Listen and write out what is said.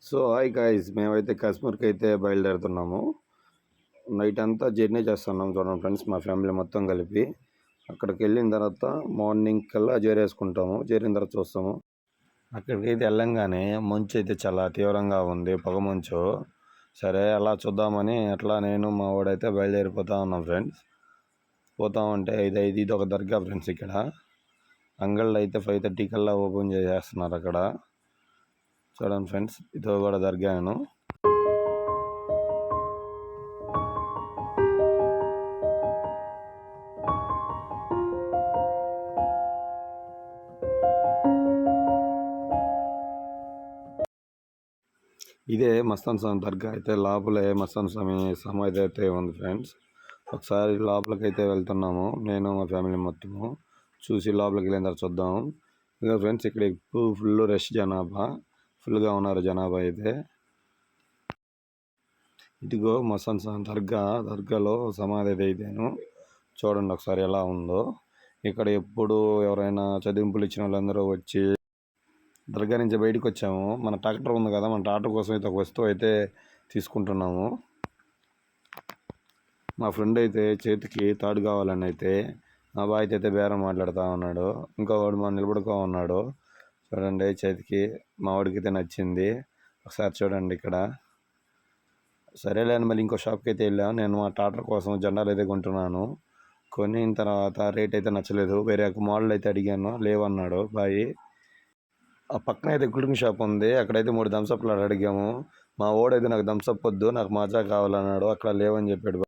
So hi guys, మేమైతే కాశ్మీర్కి అయితే బయలుదేరుతున్నాము. Night అంతా జర్నీ చేస్తున్నాం చూడండి ఫ్రెండ్స్, మా ఫ్యామిలీ మొత్తం కలిపి. అక్కడికి వెళ్ళిన తర్వాత మార్నింగ్ కల్లా చేరేసుకుంటాము. చేరిన తర్వాత చూస్తాము. అక్కడికి అయితే వెళ్ళంగానే మంచు అయితే చాలా తీవ్రంగా ఉంది, పొగ మంచు. సరే అలా చూద్దామని అట్లా నేను మా వాడైతే బయలుదేరిపోతా ఉన్నాం ఫ్రెండ్స్. పోతా ఉంటే ఇది ఒక దర్గా ఫ్రెండ్స్. ఇక్కడ అంగళ్ళు అయితే 5:30 కల్లా ఓపెన్ చేసేస్తున్నారు అక్కడ. చూడండి ఫ్రెండ్స్, ఇదో కూడా దర్గాను. ఇదే మస్తాన్ స్వామి దర్గా. అయితే లోపలే మస్తాన్ స్వామి సమాధి అయితే ఉంది ఫ్రెండ్స్. ఒకసారి లోపలికి అయితే వెళ్తున్నాము, నేను మా ఫ్యామిలీ మొత్తము. చూసి లోపలికి వెళ్ళిన తర్వాత చూద్దాము. ఇంకా ఫ్రెండ్స్, ఇక్కడ ఎక్కువ ఫుల్ రష్, జనాభా ఫుల్గా ఉన్నారు జనాభా అయితే. ఇదిగో మస్తాన్ స్వామి దర్గాలో సమాధి అయితేను. చూడండి ఒకసారి ఎలా ఉందో. ఇక్కడ ఎప్పుడు ఎవరైనా చదింపులు ఇచ్చిన వాళ్ళందరూ వచ్చి దర్గా నుంచి బయటకు వచ్చాము. మన ట్రాక్టర్ ఉంది కదా, మన ట్రాక్టర్ కోసం అయితే ఒక వస్తువు అయితే తీసుకుంటున్నాము. మా ఫ్రెండ్ అయితే చేతికి తాడు కావాలని అయితే మా బాయ్ అయితే బేరం మాట్లాడుతూ ఉన్నాడు. ఇంకోవాడు మా నిలబడుకో ఉన్నాడు. చూడండి, చేతికి మా వాడికి అయితే నచ్చింది. ఒకసారి చూడండి ఇక్కడ. సరేలేని మళ్ళీ ఇంకో షాప్కి అయితే వెళ్ళాను. నేను మా ట్రాక్టర్ కోసం జెండాలు అయితే కొంటున్నాను. కొనిన తర్వాత రేట్ అయితే నచ్చలేదు. వేరే ఒక మోడల్ అయితే అడిగాను, లేవన్నాడు బాయ్. ఆ పక్కన అయితే కూల్ డ్రింక్ షాప్ ఉంది, అక్కడైతే 3 థమ్స్అప్లు అడిగాము. మా వాడైతే నాకు థమ్స్అప్ వద్దు, నాకు మాజా కావాలన్నాడు. అక్కడ లేవని చెప్పాడు.